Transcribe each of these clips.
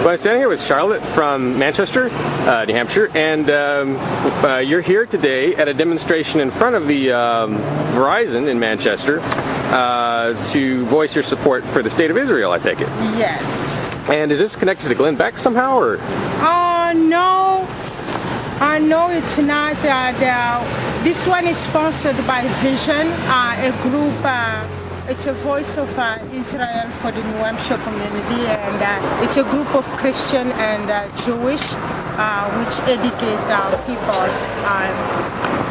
Well, I'm standing here with Charlotte from Manchester, New Hampshire, and you're here today at a demonstration in front of the Verizon in Manchester to voice your support for the State of Israel, I take it. Yes. And is this connected to Glenn Beck somehow, or? No. No, it's not. This one is sponsored by Vision, a group. It's a voice of Israel for the New Hampshire community, and it's a group of Christian and Jewish which educate people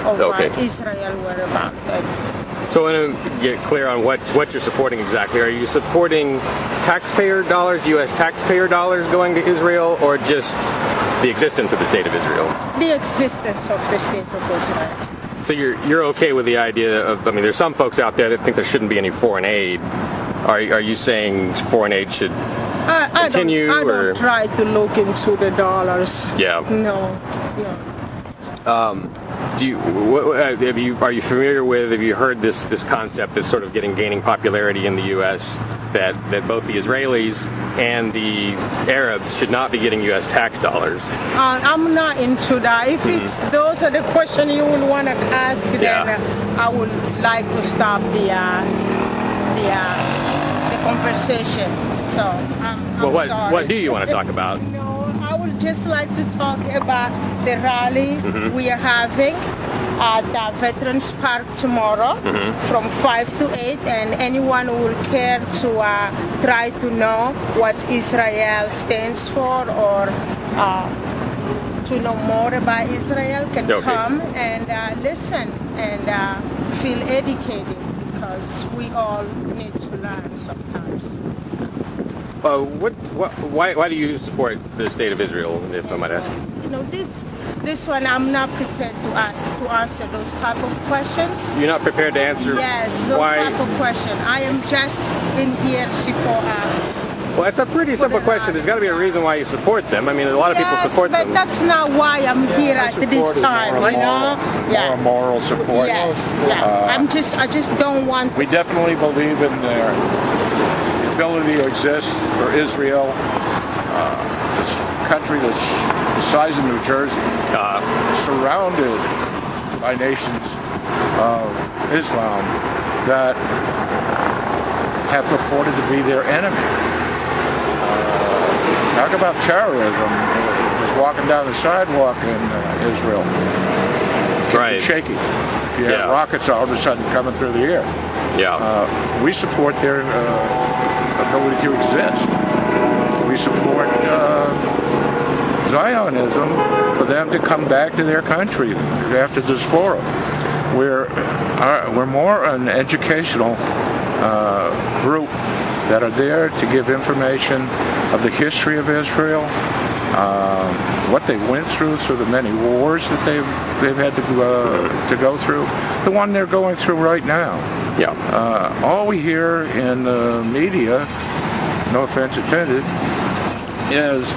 over Israel whereabouts. So I want to get clear on what you're supporting exactly. Are you supporting taxpayer dollars, U.S. taxpayer dollars going to Israel, or just the existence of the State of Israel? The existence of the State of Israel. So you're okay with the idea of, I mean, there's some folks out there that think there shouldn't be any foreign aid. Are you saying foreign aid should continue? I don't try to look into the dollars. Yeah. No. Are you familiar with, have you heard this concept that's sort of gaining popularity in the U.S. that both the Israelis and the Arabs should not be getting U.S. tax dollars? I'm not into that. If it's those are the questions you would want to ask, then I would like to stop the conversation. So I'm sorry. What do you want to talk about? I would just like to talk about the rally we are having at Veterans Park tomorrow from 5 to 8, and anyone who will care to try to know what Israel stands for or to know more about Israel can come and listen and feel educated, because we all need to learn sometimes. Why do you support the State of Israel, if I might ask? This one I'm not prepared to answer those type of questions. You're not prepared to answer? Yes, those type of questions. I am just in here support. Well, it's a pretty simple question. There's got to be a reason why you support them. I mean, a lot of people support them. But that's not why I'm here at this time. More moral support. Yes. I just don't want. We definitely believe in their ability to exist for Israel. This country that's the size of New Jersey, surrounded by nations of Islam that have purported to be their enemy. Talk about terrorism. Just walking down the sidewalk in Israel. It's shaky. You have rockets all of a sudden coming through the air. We support their ability to exist. We support Zionism for them to come back to their country after the diaspora. We're more an educational group that are there to give information of the history of Israel, what they went through the many wars that they've had to go through, the one they're going through right now. All we hear in the media, no offense intended, is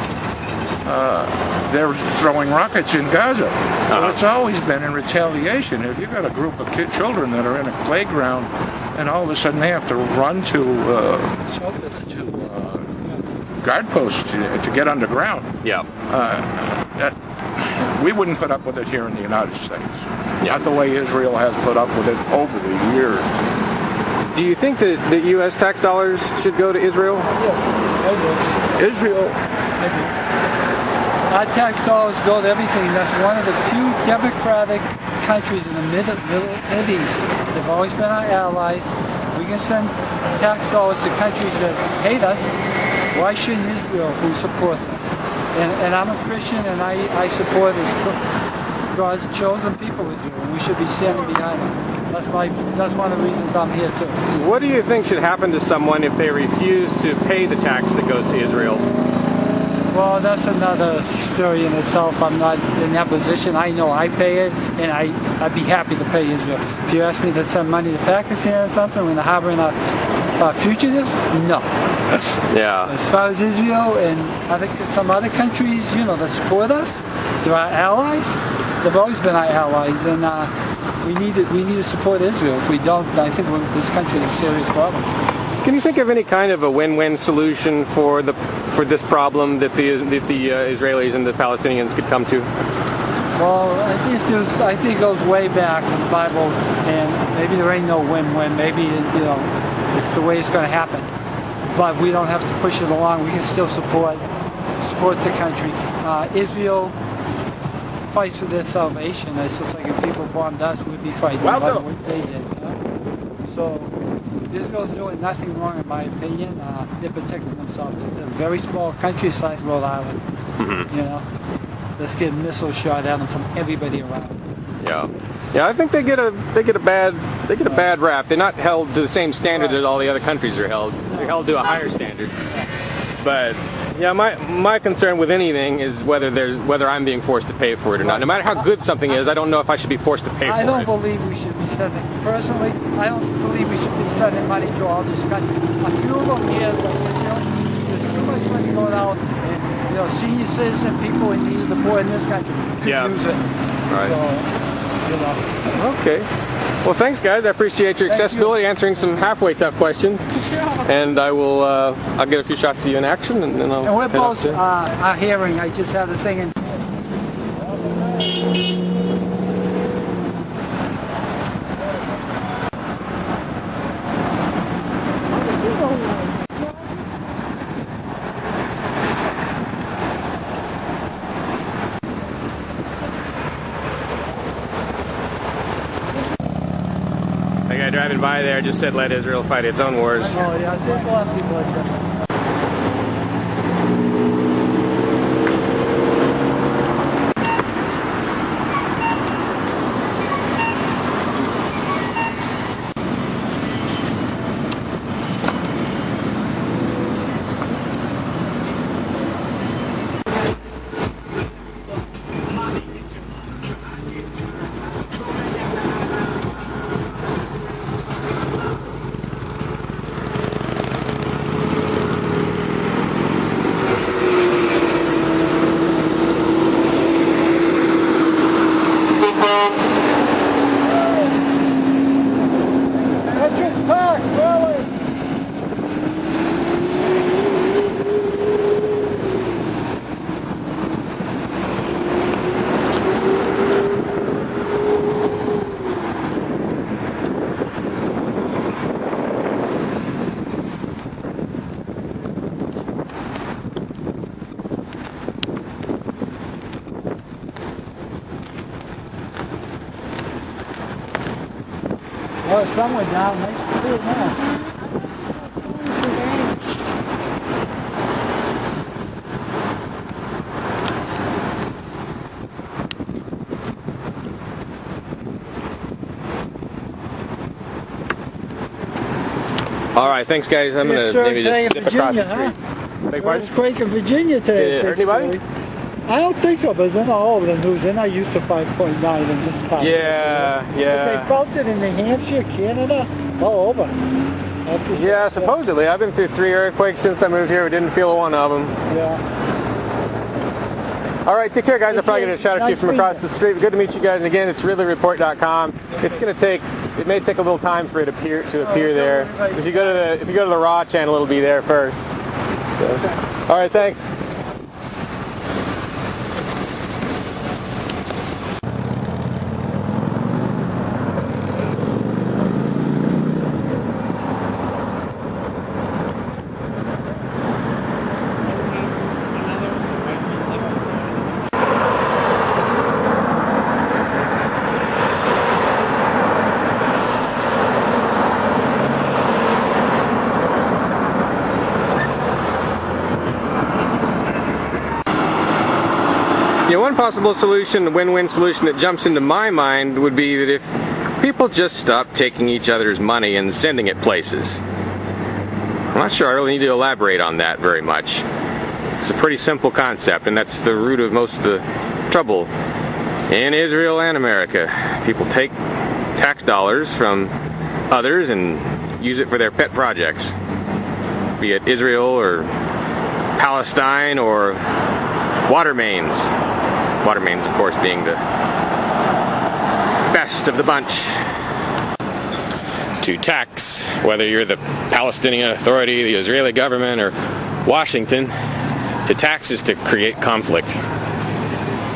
they're throwing rockets in Gaza. So it's always been in retaliation. If you've got a group of children that are in a playground and all of a sudden they have to run to guard posts to get underground, we wouldn't put up with it here in the United States. Not the way Israel has put up with it over the years. Do you think that the U.S. tax dollars should go to Israel? Yes, I do. Israel. I do. Our tax dollars go to everything. That's one of the few democratic countries in the Middle East. They've always been our allies. If we can send tax dollars to countries that hate us, why shouldn't Israel, who supports us? And I'm a Christian, and I support God's chosen people, Israel, and we should be standing behind them. That's one of the reasons I'm here too. What do you think should happen to someone if they refuse to pay the tax that goes to Israel? Well, that's another story in itself. I'm not in that position. I know I pay it, and I'd be happy to pay Israel. If you ask me to send money to Pakistan or something, we're harboring fugitives, no. As far as Israel and I think some other countries, that support us, they're our allies. They've always been our allies, and we need to support Israel. If we don't, I think this country is a serious problem. Can you think of any kind of a win-win solution for this problem that the Israelis and the Palestinians could come to? Well, I think it goes way back in the Bible, and maybe there ain't no win-win. Maybe it's the way it's going to happen. But we don't have to push it along. We can still support the country. Israel fights for their salvation. It's just like if people bombed us, we'd be fighting about what they did. So Israel's doing nothing wrong, in my opinion. They're protecting themselves. They're a very small country size Rhode Island. Let's get missiles shot at them from everybody around. Yeah, I think they get a bad rap. They're not held to the same standard that all the other countries are held. They're held to a higher standard. But yeah, my concern with anything is whether I'm being forced to pay for it or not. No matter how good something is, I don't know if I should be forced to pay for it. I don't believe we should be sending. Personally, I don't believe we should be sending money to all these countries. A few of them, yes, there's too much money going out. Senior citizen people in need, the poor in this country could use it. Right. So, Okay. Well, thanks, guys. I appreciate your accessibility, answering some halfway tough questions. And I'll get a few shots of you in action, and then I'll. And we're both are hearing. I just had a thing in. The guy driving by there just said, "Let Israel fight its own wars." Oh yeah, I see a lot of people like that. Oh, some went down. Nice to see it now. All right, thanks, guys. I'm gonna maybe just dip across the street. Beg pardon? Earthquake in Virginia today. Did it hurt anybody? I don't think so, but it's been all over the news. They're not used to 5.9 in this spot. Yeah. But they felt it in New Hampshire, Canada, all over. Yeah, supposedly. I've been through 3 earthquakes since I moved here. We didn't feel one of them. Yeah. All right, take care, guys. I'm probably going to shout at you from across the street. Good to meet you guys. And again, it's RidleyReport.com. It's going to take. It may take a little time for it to appear there. If you go to the Raw channel, it'll be there first. So. All right, thanks. Yeah, one possible solution, a win-win solution that jumps into my mind would be that if people just stop taking each other's money and sending it places. I'm not sure I really need to elaborate on that very much. It's a pretty simple concept, and that's the root of most of the trouble in Israel and America. People take tax dollars from others and use it for their pet projects, be it Israel or Palestine or water mains. Water mains, of course, being the best of the bunch. to tax, whether you're the Palestinian Authority, the Israeli government, or Washington, to tax is to create conflict.